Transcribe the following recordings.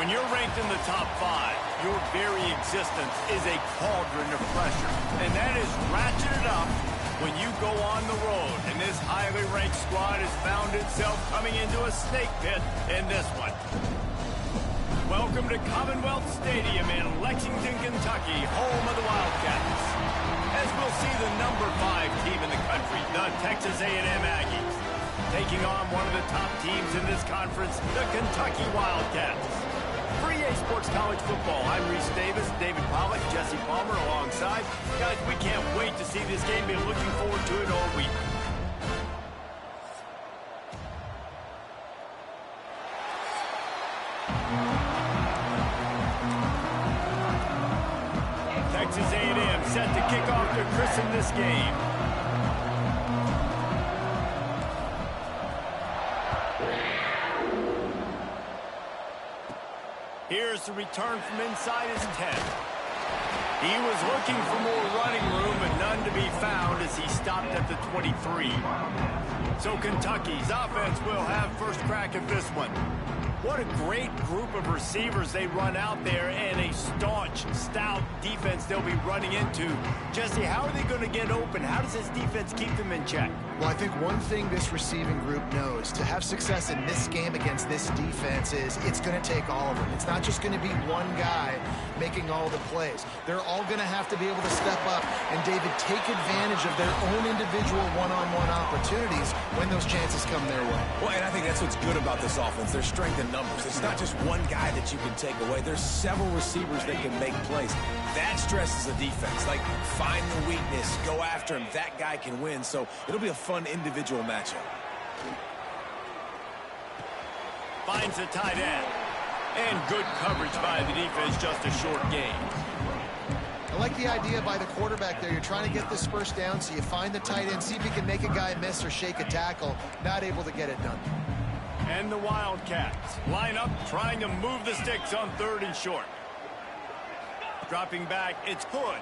When you're ranked in the top 5, your very existence is a cauldron of pressure. And that is ratcheted up when you go on the road. And this highly ranked squad has found itself coming into a snake pit in this one. Welcome to Commonwealth Stadium in Lexington, Kentucky, home of the Wildcats. As we'll see the number 5 team in the country, the Texas A&M Aggies, taking on one of the top teams in this conference, the Kentucky Wildcats. For EA Sports College Football, I'm Reese Davis, David Pollack, Jesse Palmer alongside. Guys, we can't wait to see this game. Been looking forward to it all week. Texas A&M set to kick off to christen this game. Here's the return from inside his 10. He was looking for more running room, but none to be found as he stopped at the 23. So Kentucky's offense will have first crack at this one. What a great group of receivers they run out there, and a staunch, stout defense they'll be running into. Jesse, how are they going to get open? How does this defense keep them in check? Well, I think one thing this receiving group knows, to have success in this game against this defense, is it's going to take all of them. It's not just going to be one guy making all the plays. They're all going to have to be able to step up and, David, take advantage of their own individual one-on-one opportunities when those chances come their way. Well, and I think that's what's good about this offense. Their strength in numbers. It's not just one guy that you can take away. There's several receivers that can make plays. That stresses the defense. Like, find the weakness, go after him. That guy can win. So it'll be a fun individual matchup. Finds a tight end. And good coverage by the defense, just a short gain. I like the idea by the quarterback there. You're trying to get this first down, so you find the tight end, see if you can make a guy miss or shake a tackle. Not able to get it done. And the Wildcats line up, trying to move the sticks on 3rd and short. Dropping back, it's Hood.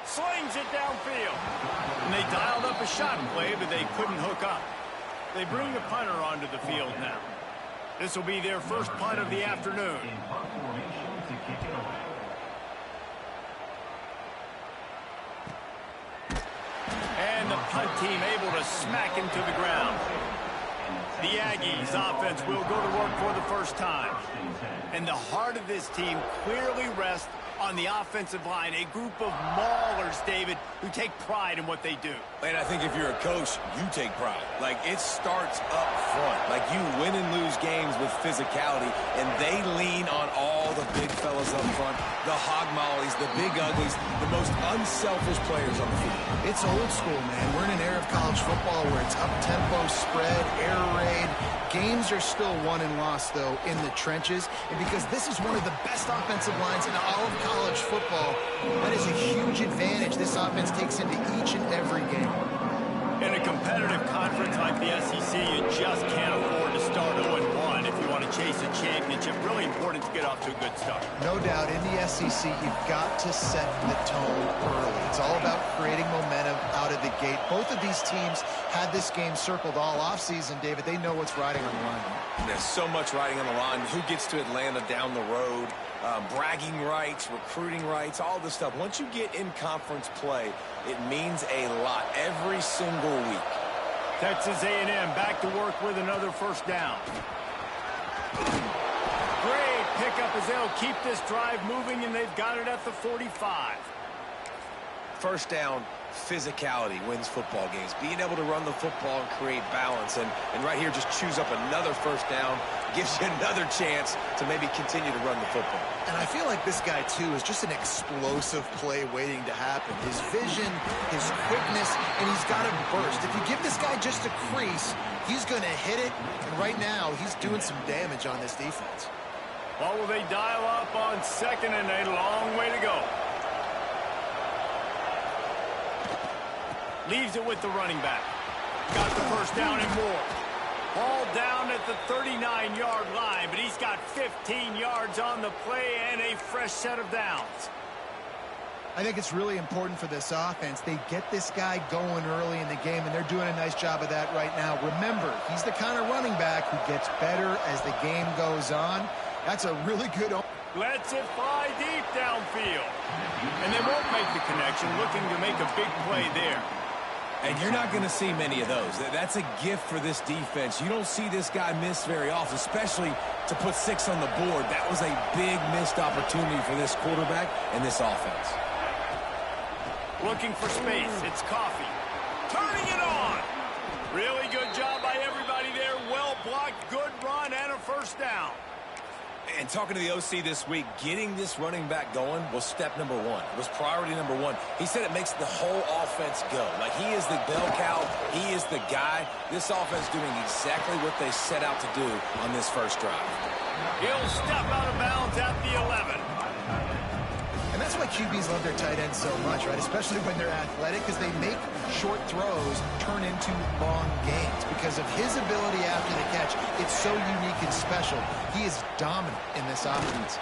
Slings it downfield. And they dialed up a shot play, but they couldn't hook up. They bring the punter onto the field now. This will be their first punt of the afternoon. And the punt team able to smack him to the ground. The Aggies offense will go to work for the first time. And the heart of this team clearly rests on the offensive line, a group of maulers, David, who take pride in what they do. And I think if you're a coach, you take pride. Like, it starts up front. Like, you win and lose games with physicality, and they lean on all the big fellas up front, the hog mollies, the big uglies, the most unselfish players on the field. It's old school, man. We're in an era of college football where it's up-tempo, spread, air raid. Games are still won and lost, though, in the trenches. And because this is one of the best offensive lines in all of college football, that is a huge advantage this offense takes into each and every game. In a competitive conference like the SEC, you just can't afford to start 0-1 if you want to chase a championship. Really important to get off to a good start. No doubt, in the SEC, you've got to set the tone early. It's all about creating momentum out of the gate. Both of these teams had this game circled all offseason, David. They know what's riding on the line. There's so much riding on the line. Who gets to Atlanta down the road? Bragging rights, recruiting rights, all this stuff. Once you get in conference play, it means a lot every single week. Texas A&M back to work with another first down. Great pickup as they'll keep this drive moving, and they've got it at the 45. First down, physicality wins football games. Being able to run the football and create balance. And right here, just choose up another first down. Gives you another chance to maybe continue to run the football. And I feel like this guy, too, is just an explosive play waiting to happen. His vision, his quickness, and he's got a burst. If you give this guy just a crease, he's going to hit it. And right now, he's doing some damage on this defense. Well, will they dial up on 2nd and a long way to go? Leaves it with the running back. Got the first down and more. Ball down at the 39-yard line, but he's got 15 yards on the play and a fresh set of downs. I think it's really important for this offense. They get this guy going early in the game, and they're doing a nice job of that right now. Remember, he's the kind of running back who gets better as the game goes on. That's a really good... Lets it fly deep downfield. And they won't make the connection, looking to make a big play there. And you're not going to see many of those. That's a gift for this defense. You don't see this guy miss very often, especially to put 6 on the board. That was a big missed opportunity for this quarterback and this offense. Looking for space. It's Coffee. Turning it on. Really good job by everybody there. Well blocked, good run, and a first down. And talking to the OC this week, getting this running back going was step number 1. It was priority number 1. He said it makes the whole offense go. Like, he is the bell cow. He is the guy. This offense doing exactly what they set out to do on this first drive. He'll step out of bounds at the 11. And that's why QBs love their tight ends so much, right? Especially when they're athletic, because they make short throws turn into long gains. Because of his ability after the catch, it's so unique and special. He is dominant in this offense.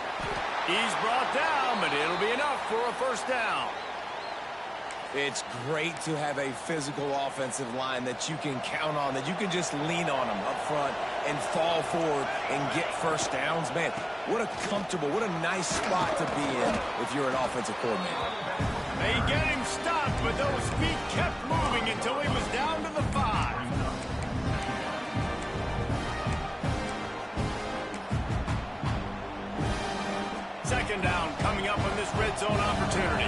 He's brought down, but it'll be enough for a first down. It's great to have a physical offensive line that you can count on, that you can just lean on them up front and fall forward and get first downs. Man, what a comfortable, what a nice spot to be in if you're an offensive coordinator. They get him stopped, but those feet kept moving until he was down to the 5. Second down coming up on this red zone opportunity.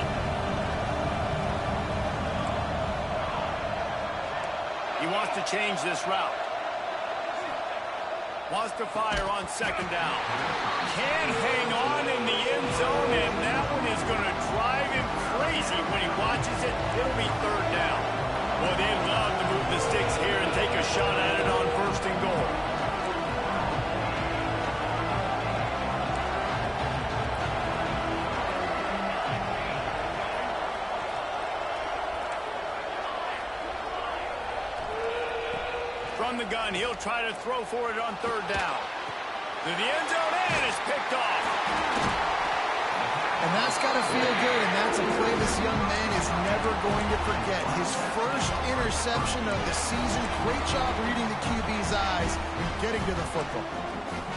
He wants to change this route. Wants to fire on second down. Can't hang on in the end zone, and that one is going to drive him crazy when he watches it. It'll be third down. Well, they love to move the sticks here and take a shot at it on first and goal. From the gun, he'll try to throw for it on third down. To the end zone, and it's picked off. And that's got to feel good, and that's a play this young man is never going to forget. His first interception of the season. Great job reading the QB's eyes and getting to the football.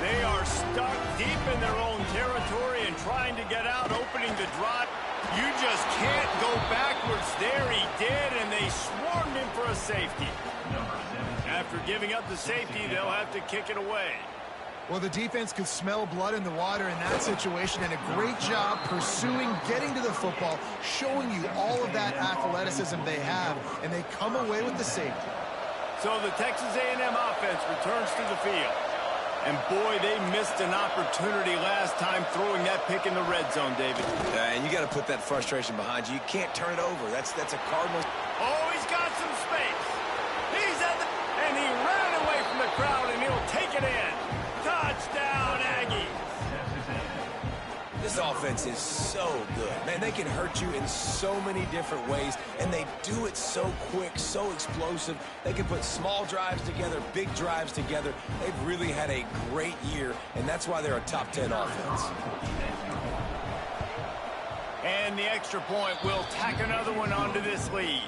They are stuck deep in their own territory and trying to get out, opening the drive. You just can't go backwards there. He did, and they swarmed him for a safety. After giving up the safety, they'll have to kick it away. Well, the defense could smell blood in the water in that situation, and a great job pursuing, getting to the football, showing you all of that athleticism they have, and they come away with the safety. So the Texas A&M offense returns to the field. And boy, they missed an opportunity last time throwing that pick in the red zone, David. And you got to put that frustration behind you. You can't turn it over. That's a Cardinals. Oh, he's got some space. He's at the... And he ran away from the crowd, and he'll take it in. Touchdown, Aggies. This offense is so good. Man, they can hurt you in so many different ways, and they do it so quick, so explosive. They can put small drives together, big drives together. They've really had a great year, and that's why they're a top 10 offense. And the extra point will tack another one onto this lead.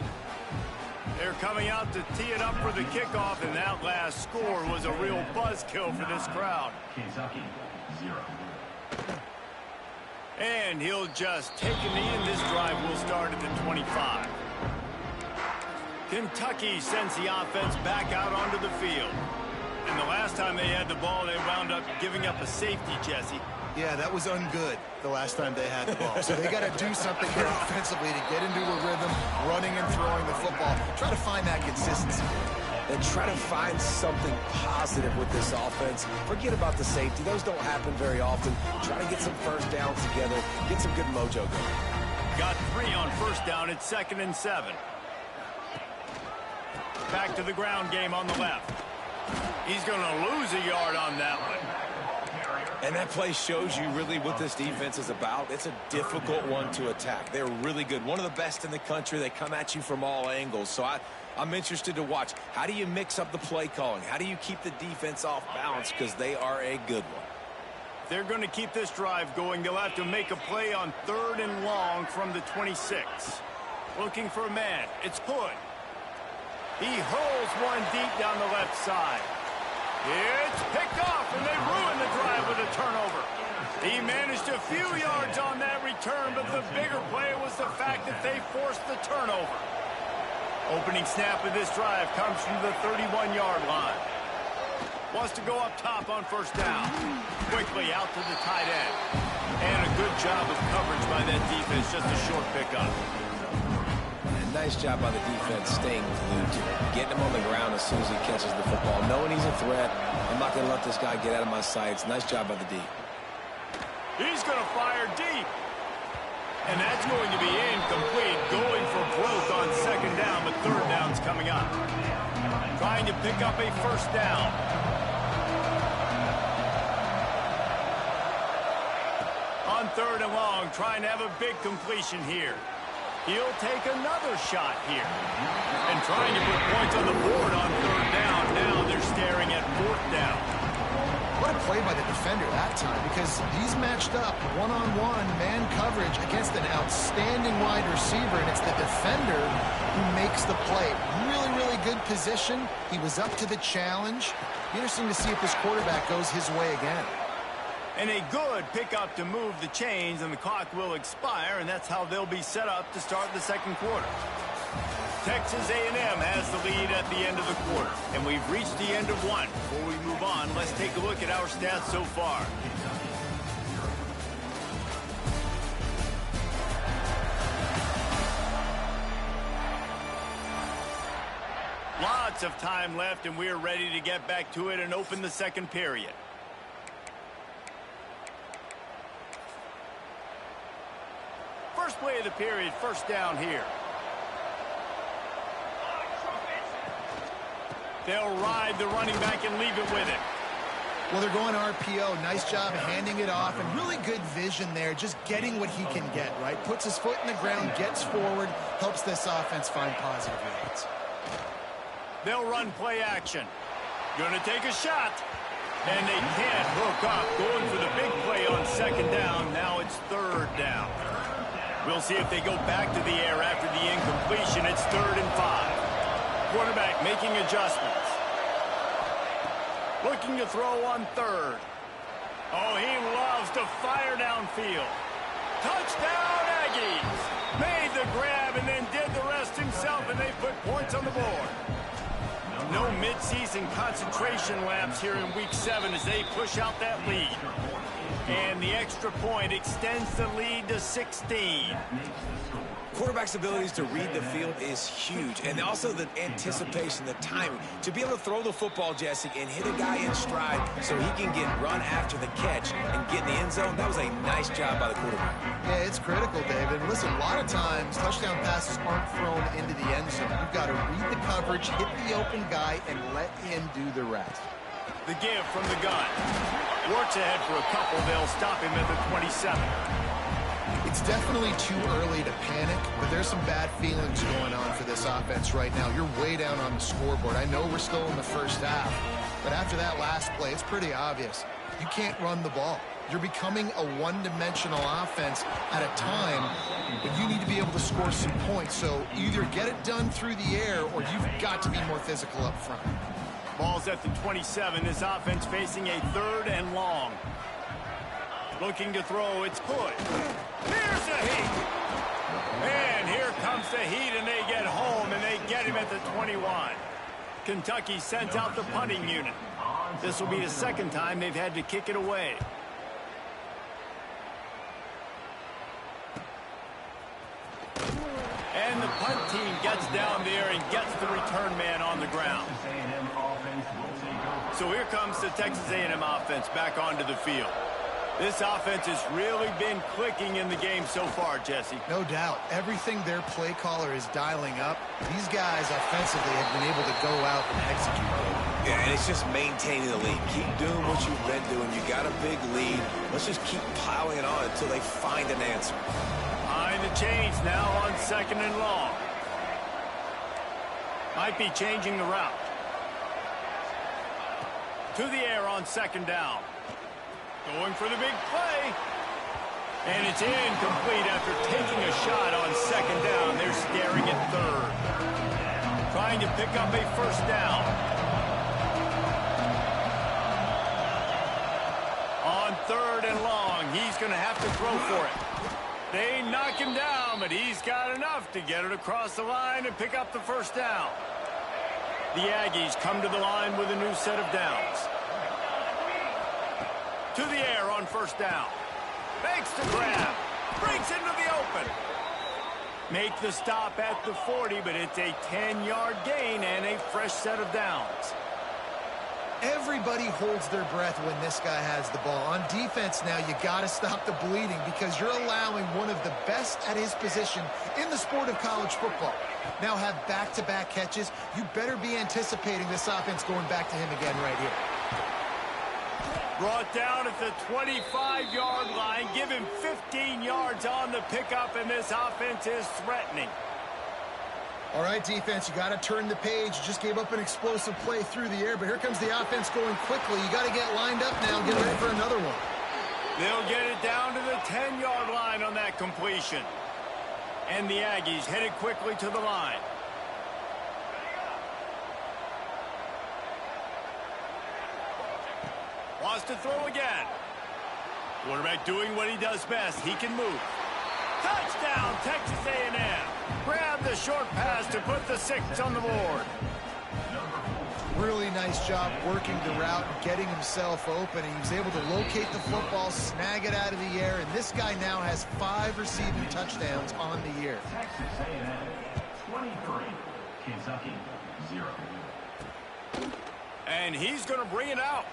They're coming out to tee it up for the kickoff, and that last score was a real buzzkill for this crowd. Kentucky, 0. And he'll just take a knee, and this drive will start at the 25. Kentucky sends the offense back out onto the field. And the last time they had the ball, they wound up giving up a safety, Jesse. Yeah, that was ungood the last time they had the ball. So they got to do something here offensively to get into a rhythm, running and throwing the football. Try to find that consistency. And try to find something positive with this offense. Forget about the safety. Those don't happen very often. Try to get some first downs together. Get some good mojo going. Got 3 on first down. It's 2nd and 7. Back to the ground game on the left. He's going to lose a yard on that one. And that play shows you really what this defense is about. It's a difficult one to attack. They're really good. One of the best in the country. They come at you from all angles. So I'm interested to watch. How do you mix up the play calling? How do you keep the defense off balance? Because they are a good one. They're going to keep this drive going. They'll have to make a play on 3rd and long from the 26. Looking for a man. It's Hood. He hurls one deep down the left side. It's picked off, and they ruin the drive with a turnover. He managed a few yards on that return, but the bigger play was the fact that they forced the turnover. Opening snap of this drive comes from the 31-yard line. Wants to go up top on first down. Quickly out to the tight end. And a good job of coverage by that defense, just a short pickup. And nice job by the defense staying glued to it. Getting him on the ground as soon as he catches the football. Knowing he's a threat, I'm not going to let this guy get out of my sights. Nice job by the D. He's going to fire deep. And that's going to be incomplete. Going for broke on second down, but third down's coming up. Trying to pick up a first down. On third and long, trying to have a big completion here. He'll take another shot here. And trying to put points on the board on third down. Now they're staring at fourth down. What a play by the defender that time, because he's matched up one-on-one man coverage against an outstanding wide receiver, and it's the defender who makes the play. Really, really good position. He was up to the challenge. Interesting to see if this quarterback goes his way again. And a good pickup to move the chains, and the clock will expire, and that's how they'll be set up to start the second quarter. Texas A&M has the lead at the end of the quarter, and we've reached the end of one. Before we move on, let's take a look at our stats so far. Lots of time left, and we're ready to get back to it and open the second period. First play of the period, first down here. They'll ride the running back and leave it with it. Well, they're going RPO. Nice job handing it off, and really good vision there, just getting what he can get, right? Puts his foot in the ground, gets forward, helps this offense find positive yards. They'll run play action. Gonna take a shot. And they can't hook up. Going for the big play on second down. Now it's third down. We'll see if they go back to the air after the incompletion. It's 3rd and 5. Quarterback making adjustments. Looking to throw on third. Oh, he loves to fire downfield. Touchdown, Aggies! Made the grab and then did the rest himself, and they put points on the board. No midseason concentration laps here in Week 7 as they push out that lead. And the extra point extends the lead to 16. Quarterback's abilities to read the field is huge, and also the anticipation, the timing. To be able to throw the football, Jesse, and hit a guy in stride so he can get run after the catch and get in the end zone, that was a nice job by the quarterback. Yeah, it's critical, David. Listen, a lot of times touchdown passes aren't thrown into the end zone. You've got to read the coverage, hit the open guy, and let him do the rest. The give from the gun. Works ahead for a couple. They'll stop him at the 27. It's definitely too early to panic, but there's some bad feelings going on for this offense right now. You're way down on the scoreboard. I know we're still in the first half, but after that last play, it's pretty obvious. You can't run the ball. You're becoming a one-dimensional offense at a time when you need to be able to score some points. So either get it done through the air or you've got to be more physical up front. Ball's at the 27. This offense facing a 3rd and long. Looking to throw, it's good. Here's the heat. And here comes the heat, and they get home, and they get him at the 21. Kentucky sends out the punting unit. This will be the second time they've had to kick it away. And the punt team gets down there and gets the return man on the ground. So here comes the Texas A&M offense back onto the field. This offense has really been clicking in the game so far, Jesse. No doubt. Everything their play caller is dialing up, these guys offensively have been able to go out and execute. Yeah, and it's just maintaining the lead. Keep doing what you've been doing. You got a big lead. Let's just keep piling it on until they find an answer. Behind the chains now on 2nd and long. Might be changing the route. To the air on 2nd down. Going for the big play. And it's incomplete after taking a shot on 2nd down. They're staring at 3rd. Trying to pick up a first down. he's going to have to throw for it. They knock him down, but he's got enough to get it across the line and pick up the first down. The Aggies come to the line with a new set of downs. To the air on first down. Makes the grab. Breaks into the open. Make the stop at the 40, but it's a 10-yard gain and a fresh set of downs. Everybody holds their breath when this guy has the ball. On defense now, you got to stop the bleeding because you're allowing one of the best at his position in the sport of college football. Now have back-to-back catches. You better be anticipating this offense going back to him again right here. Brought down at the 25-yard line. Give him 15 yards on the pickup, and this offense is threatening. All right, defense, you got to turn the page. You just gave up an explosive play through the air, but here comes the offense going quickly. You got to get lined up now and get ready for another one. They'll get it down to the 10-yard line on that completion. And the Aggies headed quickly to the line. Wants to throw again. Quarterback doing what he does best. He can move. Touchdown, Texas A&M. Grab the short pass to put the 6 on the board. Really nice job working the route and getting himself open. He was able to locate the football, snag it out of the air, and this guy now has 5 receiving touchdowns on the year. Texas A&M 23, Kentucky 0. And he's going to bring it out.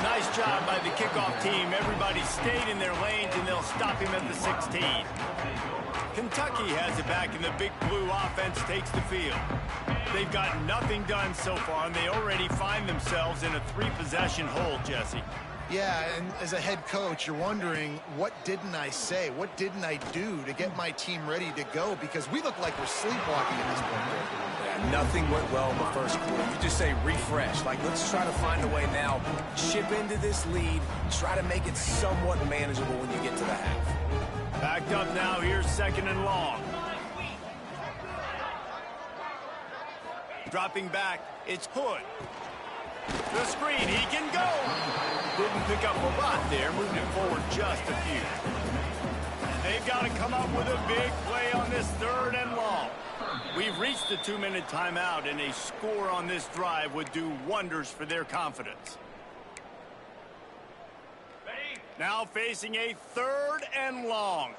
Nice job by the kickoff team. Everybody stayed in their lanes, and they'll stop him at the 16. Kentucky has it back, and the big blue offense takes the field. They've got nothing done so far, and they already find themselves in a 3-possession hole, Jesse. Yeah, and as a head coach, you're wondering, what didn't I say? What didn't I do to get my team ready to go? Because we look like we're sleepwalking at this point. Yeah, nothing went well in the first quarter. You just say refresh. Like, let's try to find a way now. Chip into this lead. Try to make it somewhat manageable when you get to the half. Backed up now. Here's 2nd and long. Dropping back. It's Hood. The screen, he can go. Didn't pick up a lot there, moved it forward just a few. They've got to come up with a big play on this 3rd and long. We've reached the 2-minute timeout, and a score on this drive would do wonders for their confidence. Now facing a 3rd and long.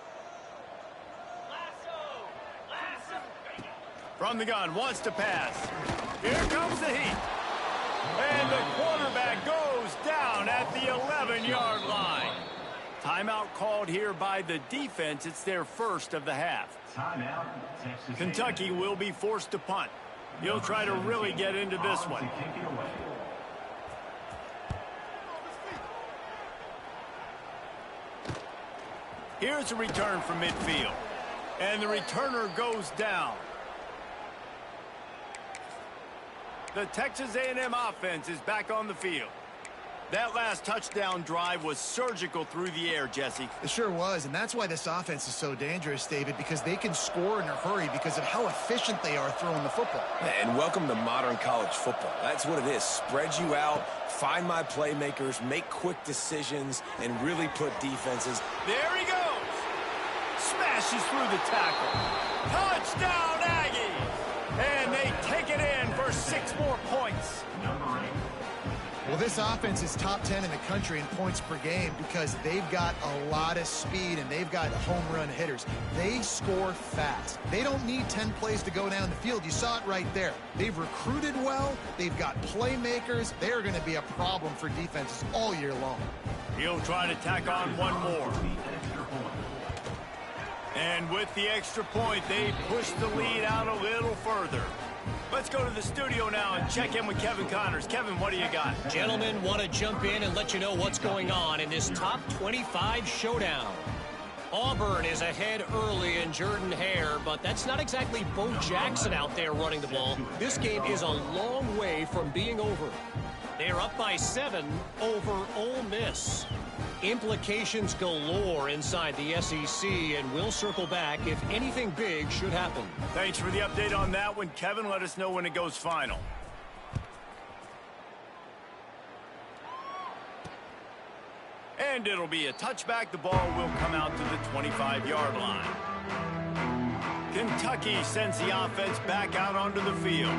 From the gun, wants to pass. Here comes the heat. And the quarterback goes down at the 11-yard line. Timeout called here by the defense. It's their first of the half. Timeout, Texas Kentucky will be forced to punt. He'll try to really get into this one. Here's a return from midfield. And the returner goes down. The Texas A&M offense is back on the field. That last touchdown drive was surgical through the air, Jesse. It sure was, and that's why this offense is so dangerous, David, because they can score in a hurry because of how efficient they are throwing the football. And welcome to modern college football. That's what it is. Spread you out, find my playmakers, make quick decisions, and really put defenses. There he goes. Smashes through the tackle. Touchdown, Aggies! And they take it in for 6 more points. Well, this offense is top 10 in the country in points per game because they've got a lot of speed and they've got home run hitters. They score fast. They don't need 10 plays to go down the field. You saw it right there. They've recruited well. They've got playmakers. They are going to be a problem for defenses all year long. He'll try to tack on one more. And with the extra point, they push the lead out a little further. Let's go to the studio now and check in with Kevin Connors. Kevin, what do you got? Gentlemen, want to jump in and let you know what's going on in this top 25 showdown. Auburn is ahead early in Jordan Hare, but that's not exactly Bo Jackson out there running the ball. This game is a long way from being over. They're up by 7 over Ole Miss. Implications galore inside the SEC, and we'll circle back if anything big should happen. Thanks for the update on that one, Kevin. Let us know when it goes final. And it'll be a touchback. The ball will come out to the 25-yard line. Kentucky sends the offense back out onto the field.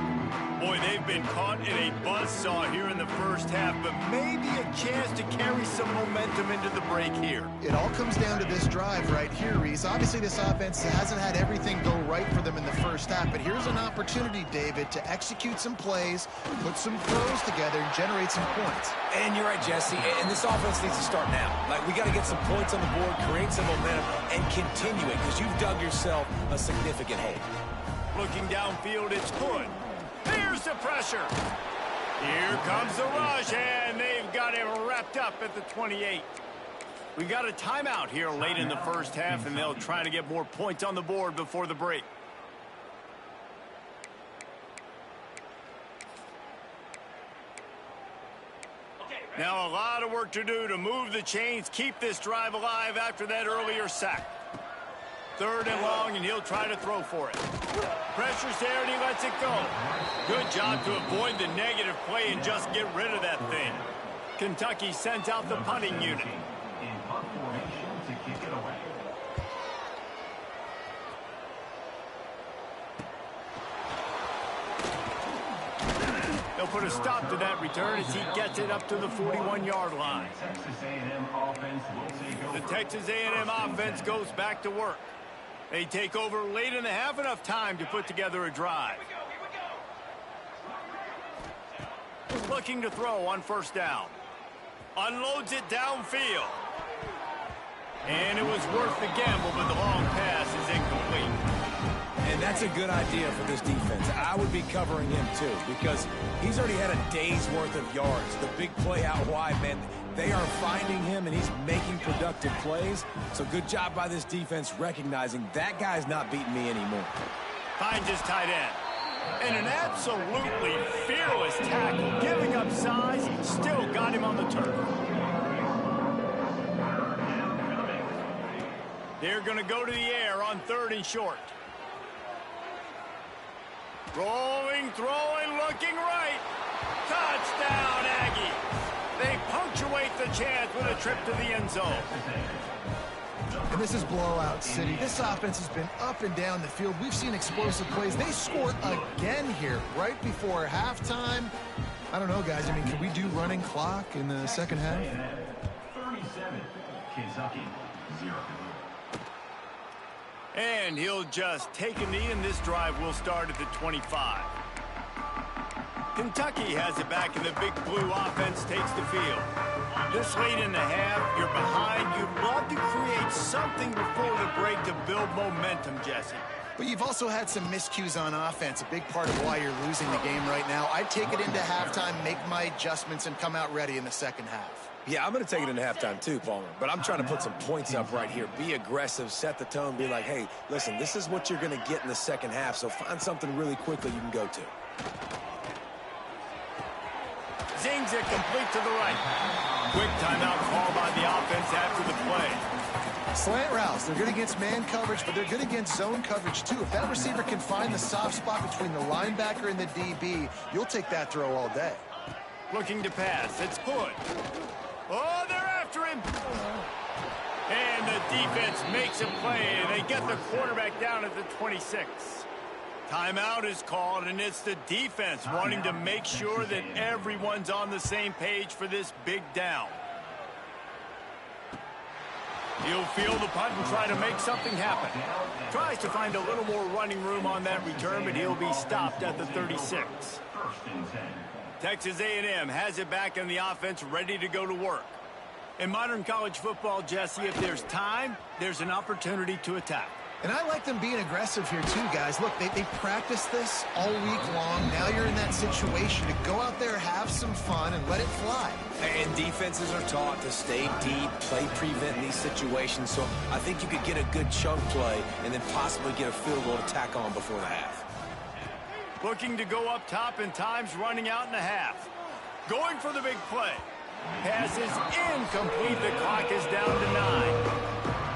Boy, they've been caught in a buzzsaw here in the first half, but maybe a chance to carry some momentum into the break here. It all comes down to this drive right here, Reese. Obviously, this offense hasn't had everything go right for them in the first half, but here's an opportunity, David, to execute some plays, put some throws together, and generate some points. And you're right, Jesse, and this offense needs to start now. Like, we got to get some points on the board, create some momentum, and continue it, because you've dug yourself a significant hole. Looking downfield, it's Hood. Here's the pressure. Here comes the rush, and they've got him wrapped up at the 28. We got a timeout here late in the first half, and they'll try to get more points on the board before the break. Now a lot of work to do to move the chains, keep this drive alive after that earlier sack. 3rd and long, and he'll try to throw for it. Pressure's there, and he lets it go. Good job to avoid the negative play and just get rid of that thing. Kentucky sends out the punting unit. In punt formation to kick it away. They'll put a stop to that return as he gets it up to the 41-yard line. Texas A&M offense will take over. The Texas A&M offense goes back to work. They take over late in the half, enough time to put together a drive. Looking to throw on 1st down. Unloads it downfield. And it was worth the gamble, but the long pass is incomplete. And that's a good idea for this defense. I would be covering him, too, because he's already had a day's worth of yards. The big play out wide, man, they are finding him, and he's making productive plays. So good job by this defense recognizing that guy's not beating me anymore. Finds his tight end. And an absolutely fearless tackle, giving up size, still got him on the turf. They're going to go to the air on 3rd and short. Rolling, throwing, looking right. Touchdown, Aggies. They punctuate the chance with a trip to the end zone. And this is blowout city. This offense has been up and down the field. We've seen explosive plays. They scored again here right before halftime. I don't know, guys. I mean, can we do running clock in the second half? 37, Kentucky, 0. And he'll just take a knee, and this drive will start at the 25. Kentucky has it back, and the big blue offense takes the field. This late in the half, you're behind. You'd love to create something before the break to build momentum, Jesse. But you've also had some miscues on offense, a big part of why you're losing the game right now. I'd take it into halftime, make my adjustments, and come out ready in the second half. Yeah, I'm going to take it into halftime too, Palmer. But I'm trying to put some points up right here. Be aggressive, set the tone, be like, hey, listen, this is what you're going to get in the second half, so find something really quickly you can go to. Zings it complete to the right. Quick timeout call by the offense after the play. Slant routes, they're good against man coverage, but they're good against zone coverage too. If that receiver can find the soft spot between the linebacker and the DB, you'll take that throw all day. Looking to pass, it's Hood. Oh, they're after him. And the defense makes a play, and they get the quarterback down at the 26. Timeout is called, and it's the defense wanting to make sure that everyone's on the same page for this big down. He'll field the punt and try to make something happen. Tries to find a little more running room on that return, but he'll be stopped at the 36. 1st and 10. Texas A&M has it back in the offense, ready to go to work. In modern college football, Jesse, if there's time, there's an opportunity to attack. And I like them being aggressive here too, guys. Look, they practice this all week long. Now you're in that situation to go out there, have some fun, and let it fly. And defenses are taught to stay deep, play prevent in these situations. So I think you could get a good chunk play and then possibly get a field goal to tack on before the half. Looking to go up top, and time's running out in the half. Going for the big play. Pass is incomplete. The clock is down to 9.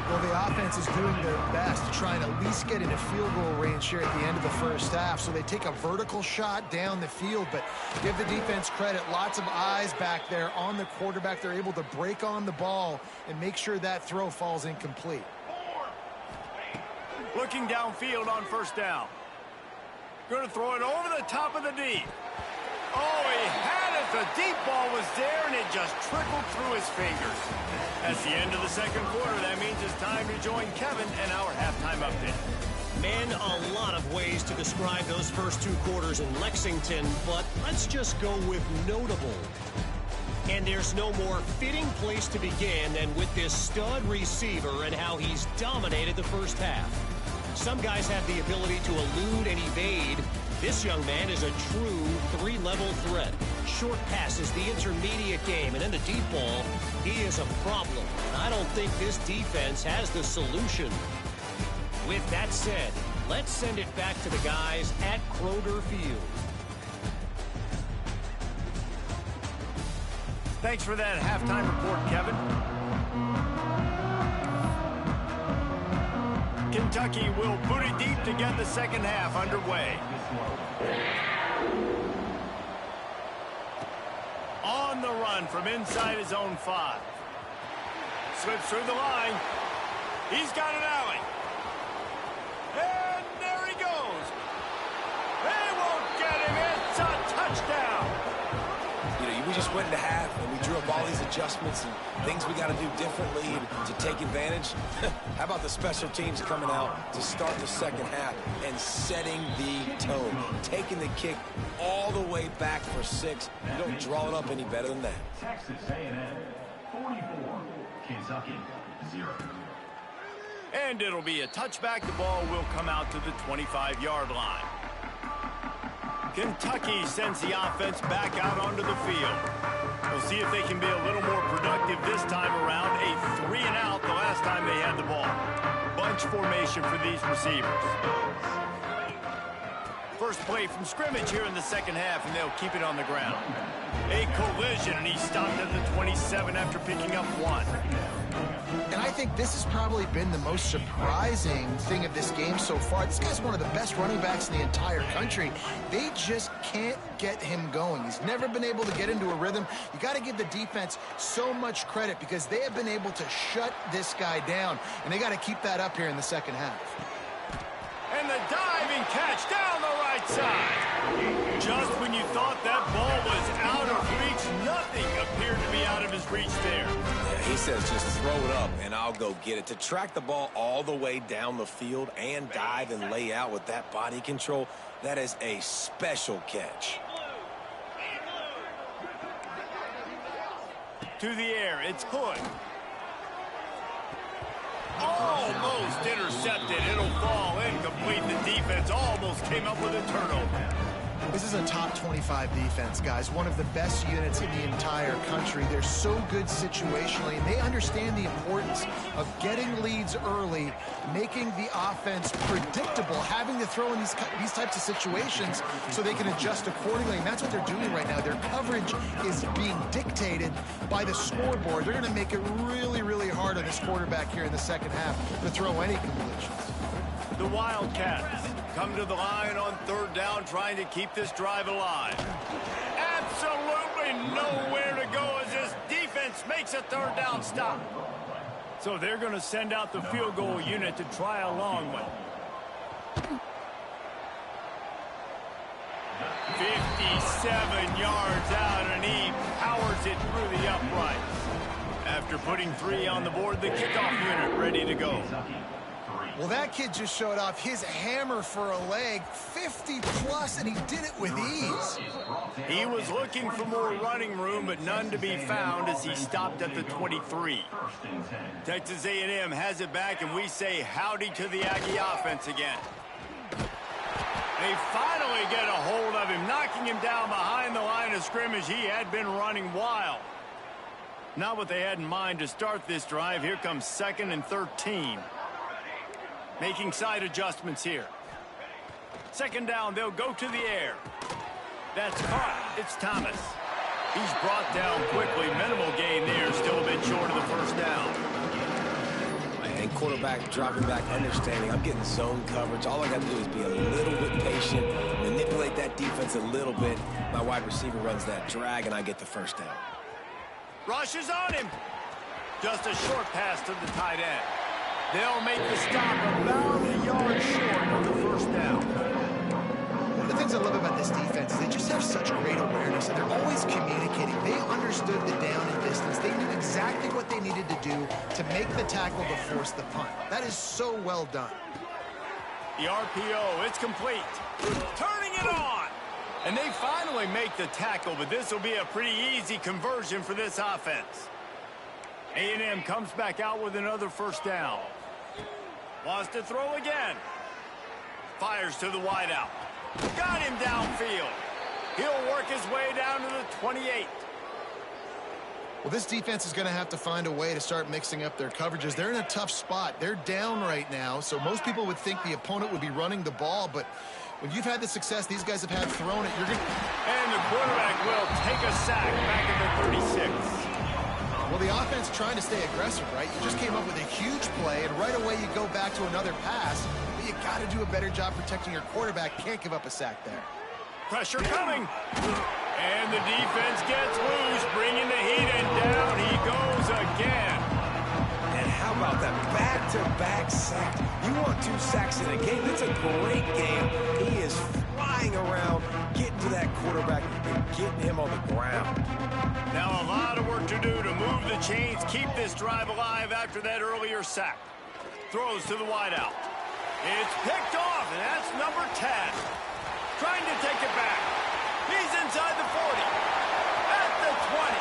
Well, the offense is doing their best to try and at least get into field goal range here at the end of the first half. So they take a vertical shot down the field, but give the defense credit. Lots of eyes back there on the quarterback. They're able to break on the ball and make sure that throw falls incomplete. Looking downfield on first down. Going to throw it over the top of the D. Oh, he had it. The deep ball was there, and it just trickled through his fingers. That's the end of the second quarter. That means it's time to join Kevin and our halftime update. Man, a lot of ways to describe those first two quarters in Lexington, but let's just go with notable. And there's no more fitting place to begin than with this stud receiver and how he's dominated the first half. Some guys have the ability to elude and evade. This young man is a true three-level threat. Short passes, the intermediate game, and then the deep ball. He is a problem. I don't think this defense has the solution. With that said, let's send it back to the guys at Kroger Field. Thanks for that halftime report, Kevin. Kentucky will boot it deep to get the second half underway. On the run from inside his own 5. Slips through the line. He's got an alley. And there he goes. They won't get him. It's a touchdown. You know, we just went into half and we drew up all these adjustments and things we got to do differently to take advantage. How about the special teams coming out to start the second half and setting the tone, taking the kick all the way back for 6. You don't draw it up any better than that. Texas A&M 44, Kentucky 0. And it'll be a touchback. The ball will come out to the 25-yard line. Kentucky sends the offense back out onto the field. We'll see if they can be a little more productive this time around. A 3 and out the last time they had the ball. Bunch formation for these receivers. First play from scrimmage here in the second half, and they'll keep it on the ground. A collision, and he stopped at the 27 after picking up 1. And I think this has probably been the most surprising thing of this game so far. This guy's one of the best running backs in the entire country. They just can't get him going. He's never been able to get into a rhythm. You got to give the defense so much credit because they have been able to shut this guy down, and they got to keep that up here in the second half. And the diving catch down the right side. Just when you thought that ball was out of reach, nothing appeared to be out of his reach there. Yeah, he says just throw it up and I'll go get it. To track the ball all the way down the field and dive and lay out with that body control, that is a special catch. To the air, it's Hood. Almost intercepted. It'll fall incomplete. The defense almost came up with a turnover. This is a top 25 defense, guys. One of the best units in the entire country. They're so good situationally, and they understand the importance of getting leads early, making the offense predictable, having to throw in these types of situations so they can adjust accordingly. And that's what they're doing right now. Their coverage is being dictated by the scoreboard. They're going to make it really, really hard on this quarterback here in the second half to throw any completions. The Wildcats come to the line on third down, trying to keep this drive alive. Absolutely nowhere to go as this defense makes a third down stop. So they're going to send out the field goal unit to try a long one. 57 yards out, and he powers it through the uprights. After putting 3 on the board, the kickoff unit ready to go. Well, that kid just showed off his hammer for a leg, 50-plus, and he did it with ease. He was looking for more running room, but none to be found as he stopped at the 23. Texas A&M has it back, and we say howdy to the Aggie offense again. They finally get a hold of him, knocking him down behind the line of scrimmage. He had been running wild. Not what they had in mind to start this drive. Here comes 2nd and 13. Making side adjustments here. 2nd down, they'll go to the air. That's caught. It's Thomas. He's brought down quickly. Minimal gain there. Still a bit short of the first down. And quarterback dropping back, understanding I'm getting zone coverage. All I got to do is be a little bit patient, manipulate that defense a little bit. My wide receiver runs that drag, and I get the first down. Rushes on him. Just a short pass to the tight end. They'll make the stop about a yard short of the first down. One of the things I love about this defense is they just have such great awareness, and they're always communicating. They understood the down and distance. They knew exactly what they needed to do to make the tackle to force the punt. That is so well done. The RPO, it's complete. Turning it on. And they finally make the tackle, but this will be a pretty easy conversion for this offense. A&M comes back out with another first down. Wants to throw again. Fires to the wideout. Got him downfield. He'll work his way down to the 28. Well, this defense is going to have to find a way to start mixing up their coverages. They're in a tough spot. They're down right now, so most people would think the opponent would be running the ball, but when you've had the success these guys have had throwing it, you're going to... And the quarterback will take a sack back at the 36. Well, the offense trying to stay aggressive, right? You just came up with a huge play, and right away you go back to another pass, but you got to do a better job protecting your quarterback. Can't give up a sack there. Pressure coming. And the defense gets loose, bringing the heat, and down he goes again. And how about that back-to-back sack? You want 2 sacks in a game? That's a great game. He is flying around, getting to that quarterback and getting him on the ground. Now a lot of work to do to move the chains, keep this drive alive after that earlier sack. Throws to the wideout. It's picked off, and that's number 10. Trying to take it back. He's inside the 40. At the 20.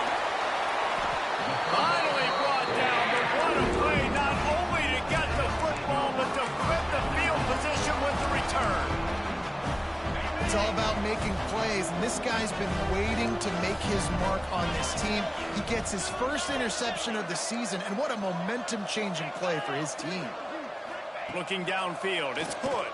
Finally brought down, but what a play, not only to get the football, but to flip the field position with the return. It's all about making plays, and this guy's been waiting to make his mark on this team. He gets his first interception of the season, and what a momentum-changing play for his team. Looking downfield, it's good.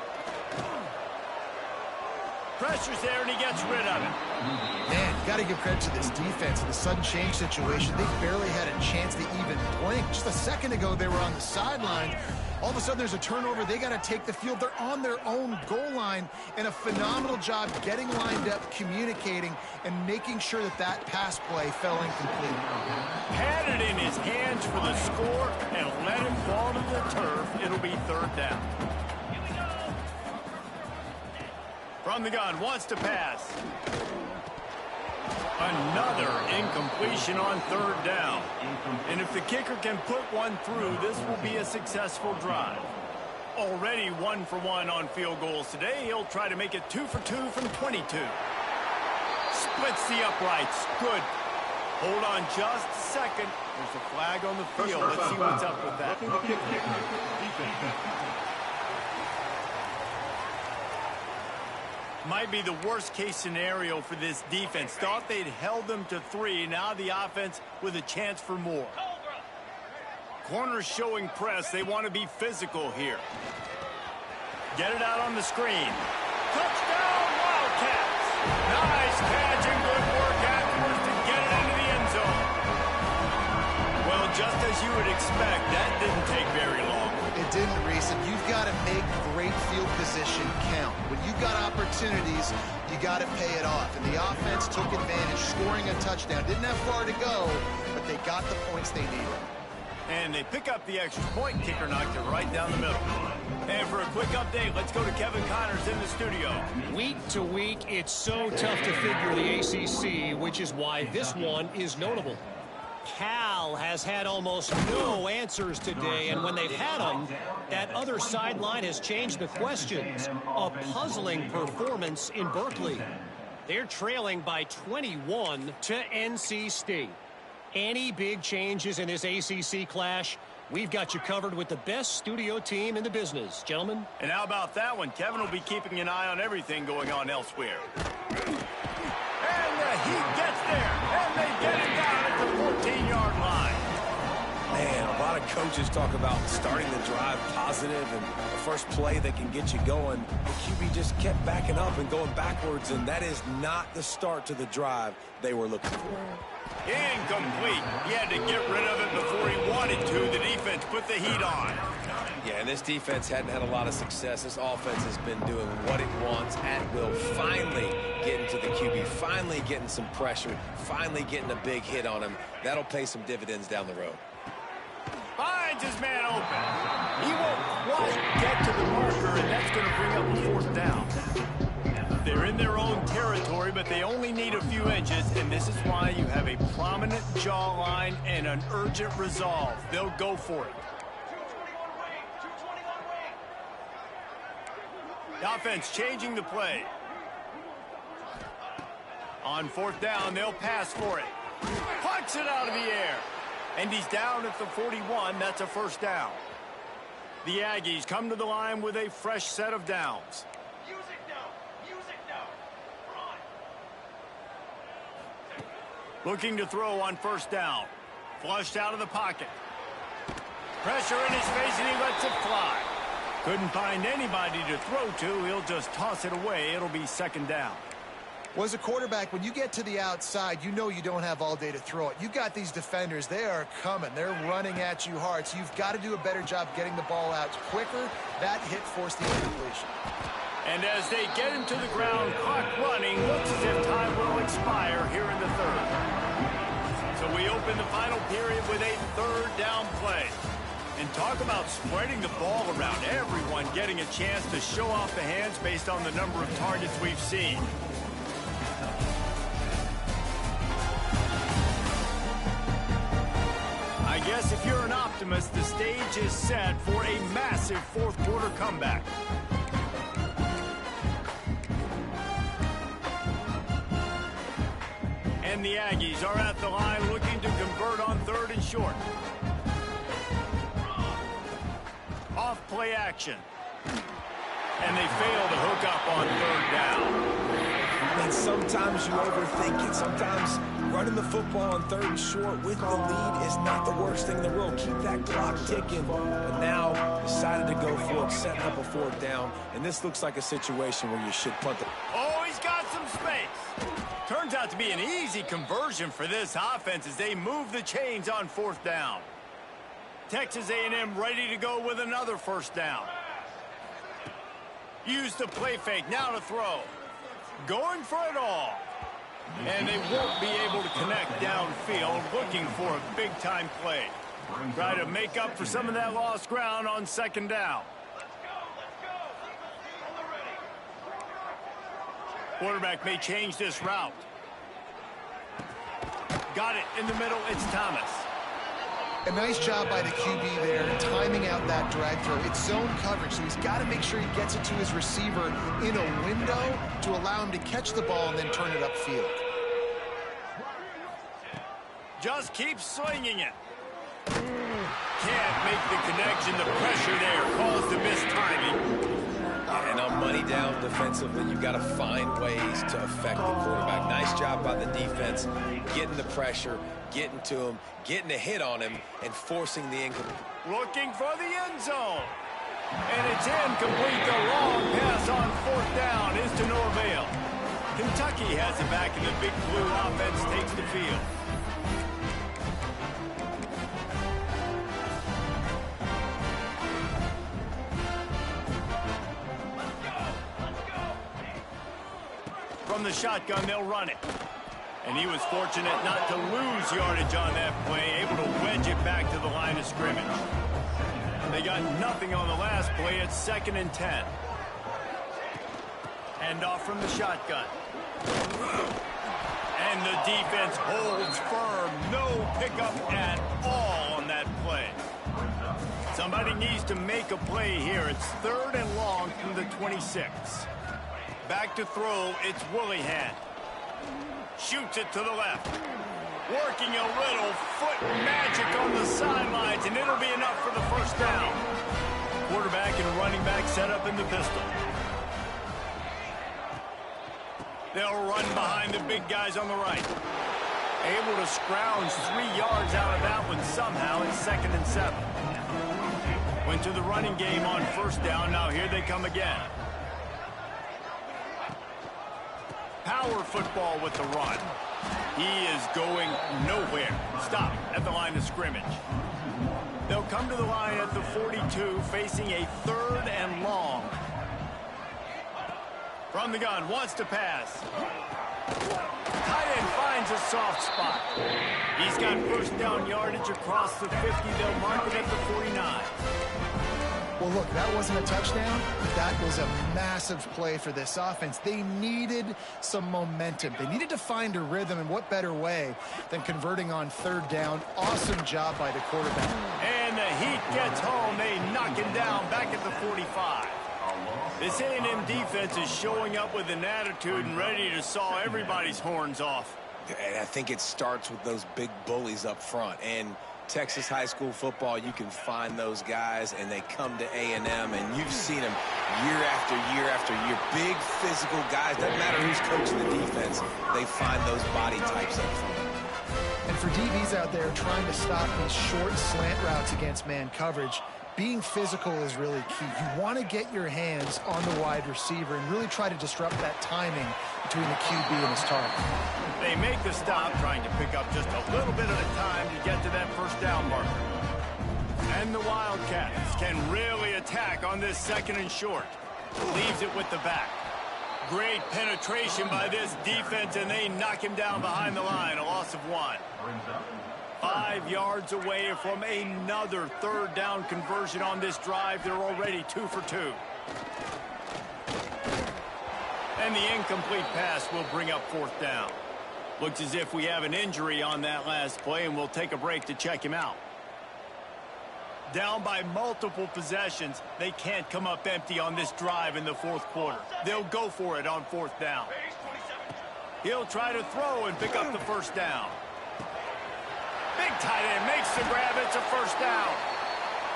Pressure's there, and he gets rid of it. Man, you got to give credit to this defense in the sudden change situation. They barely had a chance to even blink. Just a second ago, they were on the sideline. All of a sudden, there's a turnover. They got to take the field. They're on their own goal line, and a phenomenal job getting lined up, communicating, and making sure that that pass play fell incomplete. Had it in his hands for the score and let it fall to the turf. It'll be third down. From the gun, wants to pass. Another incompletion on third down. And if the kicker can put one through, this will be a successful drive. Already 1 for 1 on field goals today. He'll try to make it 2 for 2 from 22. Splits the uprights. Good. Hold on just a second. There's a flag on the field. Let's see what's up with that. Might be the worst case scenario for this defense. Thought they'd held them to 3. Now the offense with a chance for more. Corners showing press. They want to be physical here. Get it out on the screen. Touchdown, Wildcats. Nice catch and good work afterwards to get it into the end zone. Well, just as you would expect, that didn't take very long. It didn't, Reese, and you've got to make great field position count. When you've got opportunities, you got to pay it off. And the offense took advantage, scoring a touchdown. Didn't have far to go, but they got the points they needed. And they pick up the extra point. Kicker knocked it right down the middle. And for a quick update, let's go to Kevin Connors in the studio. Week to week, it's so tough to figure the ACC, which is why this one is notable. Cal has had almost no answers today, and when they've had them, that other sideline has changed the questions. A puzzling performance in Berkeley. They're trailing by 21 to NC State. Any big changes in this ACC clash? We've got you covered with the best studio team in the business, gentlemen. And how about that one? Kevin will be keeping an eye on everything going on elsewhere. And the Heat gets there, and they get it down at the 14-yard line. Man, a lot of coaches talk about starting the drive positive and the first play that can get you going. The QB just kept backing up and going backwards, and that is not the start to the drive they were looking for. Incomplete. He had to get rid of it before he wanted to. The defense put the heat on. Yeah, and this defense hadn't had a lot of success. This offense has been doing what it wants at will. Finally getting to the QB, finally getting some pressure, finally getting a big hit on him. That'll pay some dividends down the road. Finds his man open. He won't quite get to the marker, and that's going to bring up a fourth down. They're in their own territory, but they only need a few inches, and this is why you have a prominent jawline and an urgent resolve. They'll go for it. The offense changing the play. On fourth down, they'll pass for it. Punts it out of the air. And he's down at the 41. That's a first down. The Aggies come to the line with a fresh set of downs. Looking to throw on first down. Flushed out of the pocket. Pressure in his face, and he lets it fly. Couldn't find anybody to throw to. He'll just toss it away. It'll be second down. Well, as a quarterback, when you get to the outside, you know you don't have all day to throw it. You've got these defenders. They are coming. They're running at you hard. So you've got to do a better job getting the ball out quicker. That hit forced the incompletion. And as they get him to the ground, clock running, looks as if time will expire here in the third. So we open the final period with a third down play. And talk about spreading the ball around. Everyone getting a chance to show off the hands based on the number of targets we've seen. I guess if you're an optimist, the stage is set for a massive fourth quarter comeback. And the Aggies are at the line looking to convert on third and short. Off play action. And they fail to hook up on third down. And sometimes you overthink it. Sometimes running the football on third and short with the lead is not the worst thing in the world. Keep that clock ticking. But now decided to go for it, setting up a fourth down. And this looks like a situation where you should punt it. Oh, he's got some space. Turns out to be an easy conversion for this offense as they move the chains on fourth down. Texas A&M ready to go with another first down. Use the play fake, now to throw. Going for it all. And they won't be able to connect downfield, looking for a big-time play. Try to make up for some of that lost ground on second down. Quarterback may change this route. Got it in the middle, it's Thomas. A nice job by the QB there, timing out that drag throw. It's zone coverage, so he's got to make sure he gets it to his receiver in a window to allow him to catch the ball and then turn it upfield. Just keep swinging it. Can't make the connection. The pressure there caused the missed timing. And on money down defensively, you've got to find ways to affect the quarterback. Nice job by the defense, getting the pressure, getting to him, getting a hit on him, and forcing the incomplete. Looking for the end zone. And it's incomplete. The long pass on fourth down is to no avail. Kentucky has it back, and the Big Blue offense takes the field. From the shotgun, they'll run it. And he was fortunate not to lose yardage on that play, able to wedge it back to the line of scrimmage. They got nothing on the last play. It's 2nd and 10. Hand off from the shotgun. And the defense holds firm. No pickup at all on that play. Somebody needs to make a play here. It's 3rd and long from the 26. Back to throw, it's Willihan. Shoots it to the left. Working a little foot magic on the sidelines, and it'll be enough for the first down. Quarterback and running back set up in the pistol. They'll run behind the big guys on the right. Able to scrounge 3 yards out of that one somehow. It's 2nd and 7. Went to the running game on 1st down. Now here they come again. Power football with the run. He is going nowhere. Stop at the line of scrimmage. They'll come to the line at the 42, facing a 3rd and long. From the gun, wants to pass. Tight end finds a soft spot. He's got 1st down yardage across the 50. They'll mark it at the 49. Well, look, that wasn't a touchdown. That was a massive play for this offense. They needed some momentum. They needed to find a rhythm, and what better way than converting on 3rd down. Awesome job by the quarterback. And the heat gets home. They knock him down back at the 45. This A&M defense is showing up with an attitude and ready to saw everybody's horns off. And I think it starts with those big bullies up front. And Texas high school football, you can find those guys, and they come to A&M, and you've seen them year after year after year. Big physical guys. Doesn't matter who's coaching the defense. They find those body types up front. And for DBs out there trying to stop these short slant routes against man coverage, being physical is really key. You want to get your hands on the wide receiver and really try to disrupt that timing between the QB and his target. They make the stop, trying to pick up just a little bit at a time to get to that 1st down marker. And the Wildcats can really attack on this 2nd and short. Leaves it with the back. Great penetration by this defense, and they knock him down behind the line. A loss of 1. 5 yards away from another 3rd down conversion on this drive. They're already 2 for 2. And the incomplete pass will bring up 4th down. Looks as if we have an injury on that last play, and we'll take a break to check him out. Down by multiple possessions, they can't come up empty on this drive in the 4th quarter. They'll go for it on 4th down. He'll try to throw and pick up the 1st down. Big tight end makes the grab. It's a 1st down.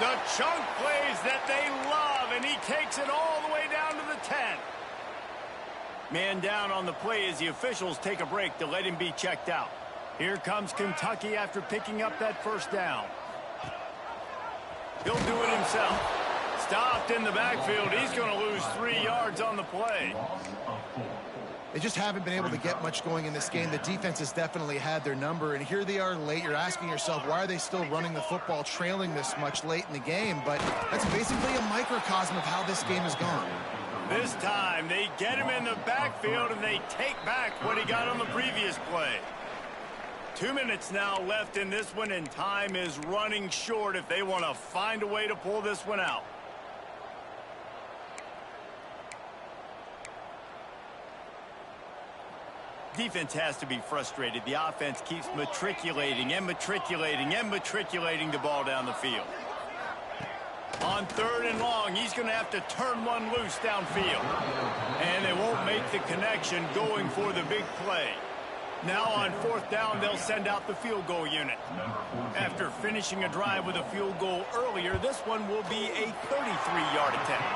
The chunk plays that they love, and he takes it all the way down to the 10. Man down on the play as the officials take a break to let him be checked out. Here comes Kentucky after picking up that 1st down. He'll do it himself. Stopped in the backfield. He's going to lose 3 yards on the play. They just haven't been able to get much going in this game. The defense has definitely had their number, and here they are late. You're asking yourself, why are they still running the football, trailing this much late in the game? But that's basically a microcosm of how this game has gone. This time, they get him in the backfield, and they take back what he got on the previous play. 2 minutes now left in this one, and time is running short if they want to find a way to pull this one out. Defense has to be frustrated. The offense keeps matriculating and matriculating and matriculating the ball down the field. On 3rd and long, he's going to have to turn one loose downfield. And they won't make the connection going for the big play. Now on 4th down, they'll send out the field goal unit. After finishing a drive with a field goal earlier, this one will be a 33-yard attempt.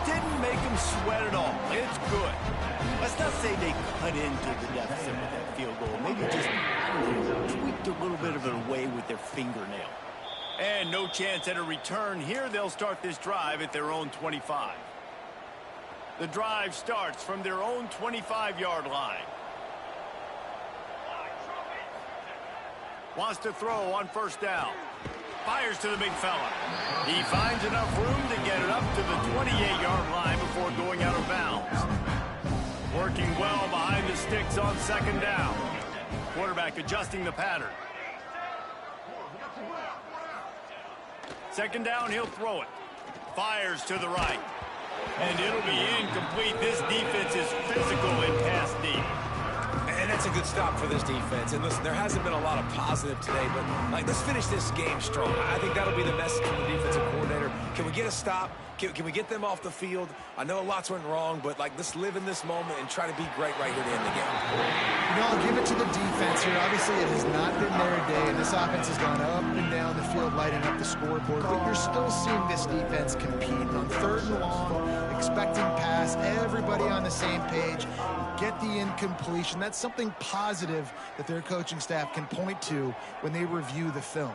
Didn't make him sweat at all. It's good. Let's not say they cut into the deficit with that field goal. Maybe just tweaked a little bit of it away with their fingernail. And no chance at a return. Here they'll start this drive at their own 25. The drive starts from their own 25-yard line. Wants to throw on 1st down. Fires to the big fella. He finds enough room to get it up to the 28-yard line before going out of bounds. Working well behind the sticks on 2nd down. Quarterback adjusting the pattern. 2nd down, he'll throw it. Fires to the right. And it'll be incomplete. This defense is physical in pass deep. And that's a good stop for this defense. And listen, there hasn't been a lot of positive today, but let's finish this game strong. I think that'll be the message from the defensive coordinator. Can we get a stop? Can we get them off the field? I know lots went wrong, but, like, let's live in this moment and try to be great right here to end the game. You know, I'll give it to the defense here. Obviously, it has not been their day, and this offense has gone up and down the field, lighting up the scoreboard. But you're still seeing this defense compete on 3rd and long, expecting pass, everybody on the same page, get the incompletion. That's something positive that their coaching staff can point to when they review the film.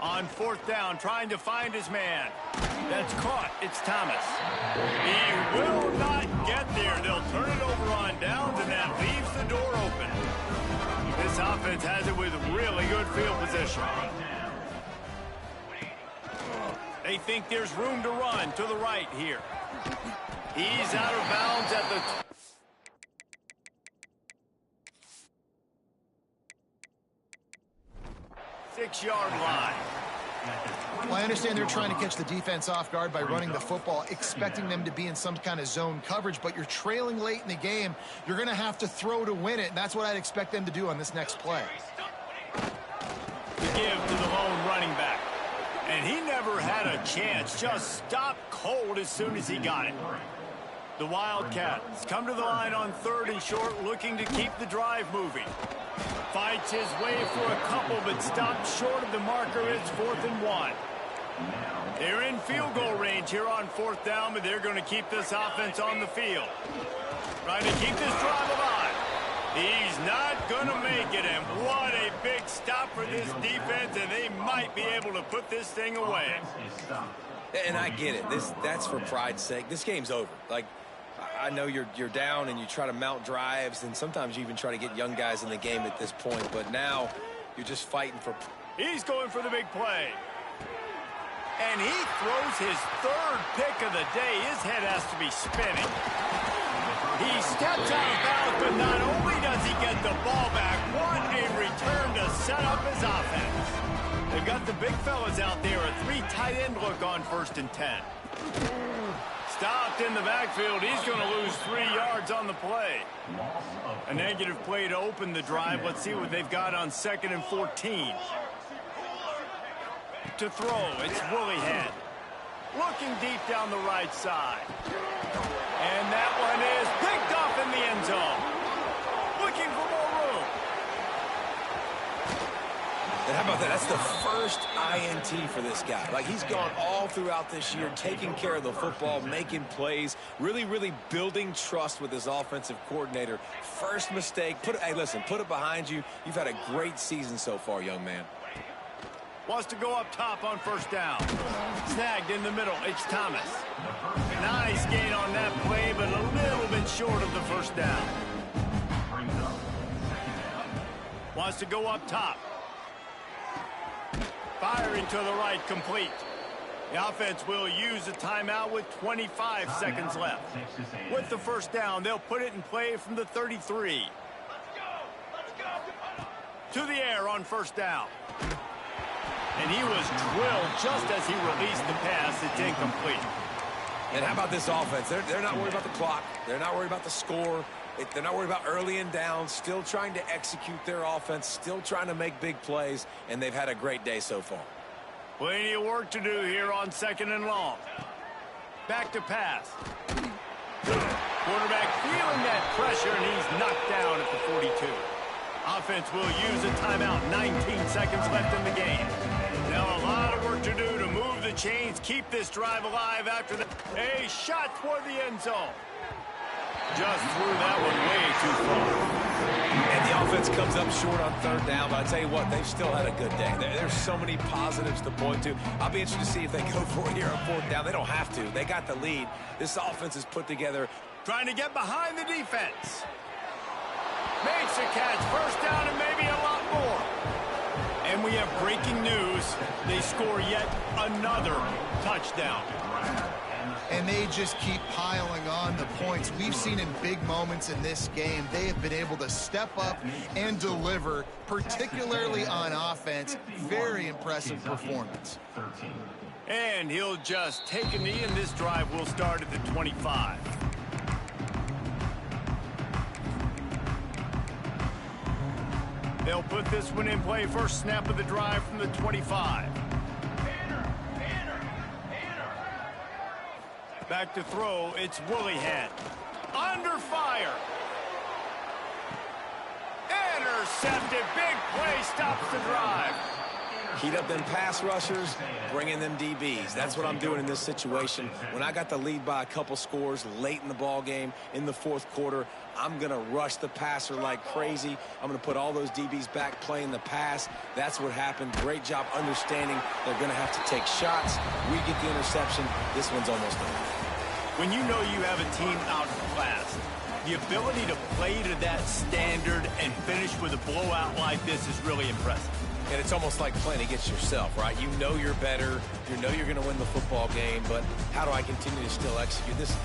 On 4th down, trying to find his man. That's caught. It's Thomas. He will not get there. They'll turn it over on downs, and that leaves the door open. This offense has it with really good field position. They think there's room to run to the right here. He's out of bounds at the 6-yard line. Well, I understand they're trying to catch the defense off guard by running the football, expecting them to be in some kind of zone coverage, but you're trailing late in the game. You're going to have to throw to win it, and that's what I'd expect them to do on this next play. To give to the lone running back. And he never had a chance. Just stopped cold as soon as he got it. The Wildcats come to the line on 3rd and short, looking to keep the drive moving. Fights his way for a couple, but stops short of the marker. It's 4th and 1. They're in field goal range here on 4th down, but they're going to keep this offense on the field. Trying to keep this drive alive. He's not going to make it, and what a big stop for this defense, and they might be able to put this thing away. And I get it. That's for pride's sake. This game's over. Like, I know you're down and you try to mount drives, and sometimes you even try to get young guys in the game at this point, but now you're just fighting for... He's going for the big play. And he throws his 3rd pick of the day. His head has to be spinning. He steps out of bounds, but not only does he get the ball back, what a return to set up his offense. They've got the big fellas out there, a 3 tight end look on 1st and 10. Stopped in the backfield. He's going to lose 3 yards on the play. A negative play to open the drive. Let's see what they've got on 2nd and 14. To throw, it's Willyhead. Looking deep down the right side. And that one is picked off in the end zone. Looking for more room. And how about that? That's the first INT for this guy. Like, he's gone all throughout this year, taking care of the football, making plays, really, really building trust with his offensive coordinator. First mistake. Hey, listen, put it behind you. You've had a great season so far, young man. Wants to go up top on 1st down. Snagged in the middle. It's Thomas. Nice gain on that play, but a little bit short of the 1st down. Wants to go up top. Firing to the right, complete. The offense will use a timeout with 25 seconds left. With the 1st down, they'll put it in play from the 33. To the air on 1st down. And he was drilled just as he released the pass. It's incomplete. And how about this offense? They're not worried about the clock. They're not worried about the score. They're not worried about early and down. Still trying to execute their offense. Still trying to make big plays. And they've had a great day so far. Plenty of work to do here on 2nd and long. Back to pass. Quarterback feeling that pressure, and he's knocked down at the 42. Offense will use a timeout. 19 seconds left in the game. Now a lot of work to do to move the chains, keep this drive alive after that. A shot toward the end zone. Just threw that one way too far. And the offense comes up short on 3rd down, but I tell you what, they've still had a good day. There's so many positives to point to. I'll be interested to see if they go for it here on 4th down. They don't have to. They got the lead. This offense is put together. Trying to get behind the defense. Makes a catch. 1st down and maybe a lot more. And we have breaking news. They score yet another touchdown. And they just keep piling on the points. We've seen in big moments in this game, they have been able to step up and deliver, particularly on offense. Very impressive performance. And he'll just take a knee, and this drive will start at the 25. They'll put this one in play first snap of the drive from the 25. Back to throw, it's Willihan. Under fire. Intercepted. Big play stops the drive. Heat up them pass rushers, bring in them DBs. That's what I'm doing in this situation. When I got the lead by a couple scores late in the ball game, in the fourth quarter, I'm going to rush the passer like crazy. I'm going to put all those DBs back playing the pass. That's what happened. Great job understanding they're going to have to take shots. We get the interception. This one's almost done. When you know you have a team outclassed, the ability to play to that standard and finish with a blowout like this is really impressive. And it's almost like playing against yourself, right? You know you're better. You know you're going to win the football game, but how do I continue to still execute this?